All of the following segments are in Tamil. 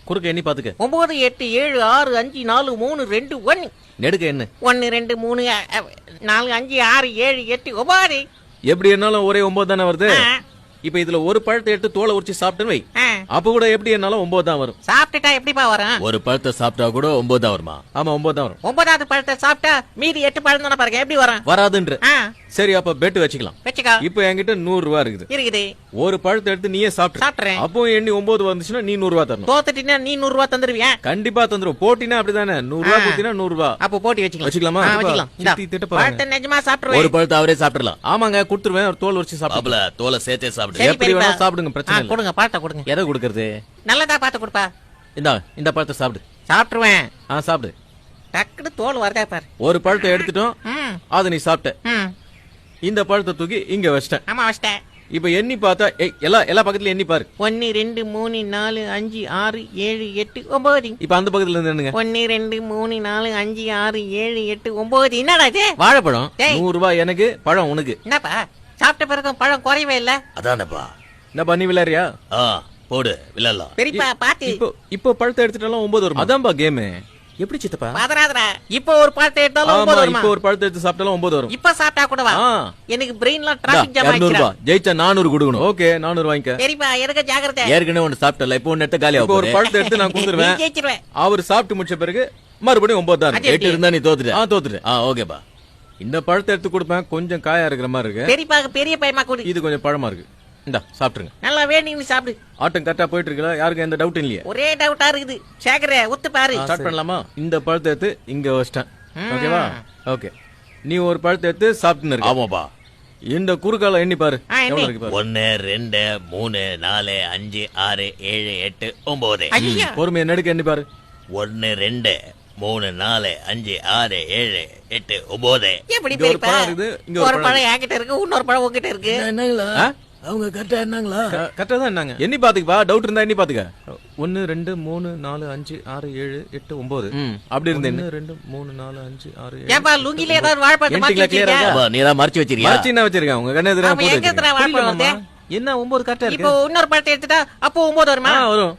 குறுக்க எண்ணி பாத்துக்க. 9 8 7 6 5 4 3 2 1. நெடுக்க என்ன? 1 2 3 4 5 6 7 8 9. எப்படி என்னாலும் ஒரே 9 தானே வருது. இப்ப இதுல ஒரு பழத்தை எடுத்து தோலை உரிச்சு சாப்பிட்டுன்னு வை, அப்ப கூட எப்படி என்னாலும் 9 தான் வரும். சாப்பிட்டுட்டா எப்படிப்பா வரும்? ஒரு பழத்தை சாப்பிட்டா கூட 9 தான் வருமா? ஆமா 9 தான் வரும். 9வது பழத்தை சாப்பிட்டா மீதி 8 பழம் தானே பாருங்க, எப்படி வரும்? வராதுன்ற. சரி அப்ப பெட் வச்சுக்கலாம். வச்சுக்கோ. இப்ப என்கிட்ட 100 ரூபா இருக்குது. ஒரு பழத்தை எடுத்து நீயே சாப்பிட்டுறேன். அப்போ எண்ணி 9 வந்துச்சுன்னா நீ 100 ரூபா தரணும். தோத்துட்டீங்கன்னா நீ 100 ரூபா தந்துருவியா? கண்டிப்பா தந்துரும். போட்டினா அப்படிதானே, 100 ரூபா கொடுத்தீங்கன்னா 100 ரூபா. அப்போ போட்டி வச்சுக்கலாமா? பழத்தை நிஜமா சாப்பிட்டுருவேன். ஒரு பழத்தை அவரே சாப்பிடலாம். ஆமாங்க கொடுத்துருவேன். ஒரு தோல் உரிச்சு சாப்பிடல. தோலை சேர்த்தே சாப்பிடு. எப்படி வேணா சாப்பிடுங்க, பிரச்சனை இல்ல. கொடுங்க பழத்தை கொடுங்க. எதை கொடுக்கறது? நல்லதா பார்த்து கொடுப்பா. இந்த பழத்தை சாப்பிடு. சாப்பிட்டுருவேன். சாப்பிடு. டக்குனு தோல் வரதா பாரு. ஒரு பழத்தை எடுத்துட்டோம், அதை நீ சாப்பிட்ட. இந்த பழத்தை தூக்கி இங்க வச்சிட்டேன். ஆமா வச்சிட்டேன். இப்ப எண்ணி பார்த்தா எல்லா பக்கத்துல எண்ணி பாரு. 1 2 3 4 5 6 7 8 9. இப்ப அந்த பக்கத்துல இருந்து என்னங்க? 1 2 3 4 5 6 7 8 9. என்னடா இது? வாழைப்பழம். 100 ரூபாய் எனக்கு, பழம் உனக்கு. என்னப்பா சாப்பிட்ட பிறகு பழம் குறையவே இல்ல? அதானப்பா. என்னப்பா நீ விளையாடுறியா? போடு விளையாடலாம். பெரியப்பா பாத்து. இப்போ பழத்தை எடுத்துட்டாலும் 9 வரும். அதான்பா கேம். எப்படி சித்தப்பா? பாதராதரா. இப்போ ஒரு பழத்தை எடுத்தாலும் 9 வரும். இப்போ ஒரு பழத்தை எடுத்து சாப்பிட்டாலும் 9 வரும். இப்ப சாப்பிட்டா கூட வா. எனக்கு பிரெயின்ல டிராபிக் ஜாம் ஆயிடுச்சு. 200 ரூபாய் ஜெயிச்சா 400 கொடுக்கணும். ஓகே 400 வாங்கிக்க. சரிப்பா எனக்கு ஜாக்கிரதை. ஏற்கனவே ஒன்னு சாப்பிட்டல, இப்போ ஒன்னு எடுத்து காலி ஆகும். ஒரு பழத்தை எடுத்து நான் கொடுத்துருவேன். ஜெயிச்சிடுவேன். அவர் சாப்பிட்டு முடிச்ச பிறகு மறுபடியும் 9 தான். 8 இருந்தா நீ தோத்துட்ட. தோத்துட்டு. ஓகேப்பா. இந்த பழத்தை எடுத்து கொடுப்பேன். கொஞ்சம் காயா இருக்கிற மாதிரி இருக்கு. பெரியப்பா பெரிய பையமா கொடு. இது கொஞ்சம் பழமா இருக்கு. இந்தா சாப்பிட்டுருங்க. நல்லா வேணி நீ சாப்பிடு. ஆட்டம் கரெக்டா போயிட்டு இருக்கல, யாருக்கும் எந்த டவுட் இல்லையா? ஒரே டவுட்டா இருக்குது. சேகரே ஒத்து பாரு. ஸ்டார்ட் பண்ணலாமா? இந்த பழத்தை எடுத்து இங்க வச்சிட்டேன். ஓகேவா? ஓகே. நீ ஒரு பழத்தை எடுத்து சாப்பிட்டுன்னு இருக்க. ஆமாப்பா. இந்த குறுக்கால எண்ணி பாரு. எவ்வளவு இருக்கு பாரு. 1 2 3 4 5 6 7 8 9. பொறுமையா நெடுக்க எண்ணி பாரு. 1 2 3 4 5 6 7 8 9. எப்படி பெரியப்பா? ஒரு பழம் என்கிட்ட இருக்கு, இன்னொரு பழம் உங்ககிட்ட இருக்கு. என்னங்களா? அவங்க கரெக்டா என்னங்களா? கரெக்டா தான் என்னங்க? எண்ணி பாத்துக்கப்பா. டவுட் இருந்தா எண்ணி பாத்துக்க. 1 2 3 4 5 6 7 8 9. அப்படி இருந்தே 1 2 3 4 5 6 7. ஏப்பா லுங்கில ஏதாவது வாழைப்பழம் மாத்தி வச்சிருக்கியா? நீ தான் மறைச்சு வச்சிரியா? மறைச்சு என்ன வச்சிருக்க? உங்க கண்ணே எதிரா போட்டு எங்க எத்தனை வாழைப்பழம்? என்ன 9 கரெக்டா இருக்கு. இப்போ இன்னொரு பழத்தை எடுத்துட்டா அப்போ 9 வருமா? வரும்.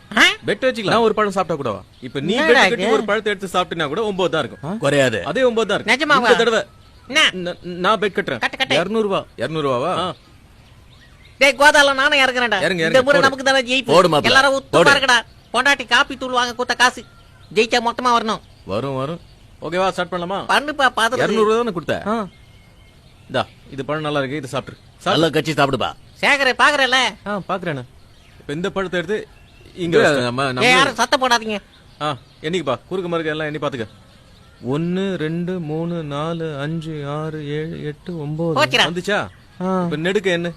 பெட் வச்சுக்கலாம். நான் ஒரு பழம் சாப்பிட்டா கூடவா? இப்ப நீ பெட் கட்டி ஒரு பழத்தை எடுத்து சாப்பிட்டினா கூட 9 தான் இருக்கும். குறையாது. அதே 9 தான் இருக்கும். நிஜமாவா? இந்த தடவை நான் பெட் கட்டுறேன். 200 ரூபாய். 200 ரூபாவா? டேய் கோதால நானே இறங்குறேன்டா. இந்த முறை நமக்கு தான ஜெயிப்போம். எல்லாரும் உத்து பாருங்கடா. பொண்டாட்டி காப்பி தூள் வாங்க கொடுத்த காசு ஜெயிச்சா மொத்தமா வரணும். வரும். ஓகேவா? ஸ்டார்ட் பண்ணலாமா? பண்ணுப்பா பாத்து. 200 ரூபாய் தான கொடுத்த. இந்தா இது பழம் நல்லா இருக்கு, இது சாப்பிடு. நல்லா கச்சி சாப்பிடுப்பா. சேகரே பாக்குறல? பாக்குறேன். இப்ப இந்த பழத்தை எடுத்து இங்க யாரும் சத்தம் போடாதீங்க. என்னைக்குப்பா குறுக்கு மறுக்க எல்லாம் எண்ணி பாத்துக்க. 1 2 3 4 5 6 7 8 9 வந்துச்சா? இப்ப நெடுக்க என்ன?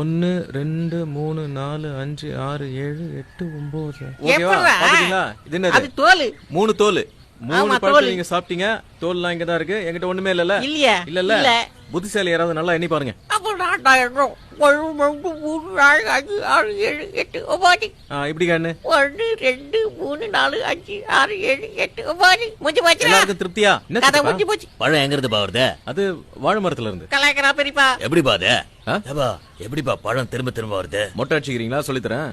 1 2 3 4 5 6 7 8 9. ஓகேவா? பாத்தீங்களா? இது என்னது? அது தோல். 3 தோல். 3 பழத்தை நீங்க சாப்பிட்டீங்க. தோல்லாம் இங்க தான் இருக்கு. என்கிட்ட ஒண்ணுமே இல்லல. இல்ல. புத்திசாலி யாராவது நல்லா எண்ணி பாருங்க. இப்படி கண்ணு 1 2 3 4 5 6 7 8 9 முடிஞ்சு போச்சு. எல்லாருக்கும் திருப்தியா? கதை முடிஞ்சு போச்சு. பழம் எங்க இருந்து வருது? அது வாழை மரத்துல இருந்து. கலாய்க்கிறா பெரியப்பா. எப்படிப்பா அது? எப்படிப்பா பழம் திரும்ப வருது? மொட்டை அடிச்சுக்கிறீங்களா? சொல்லித்தரேன்.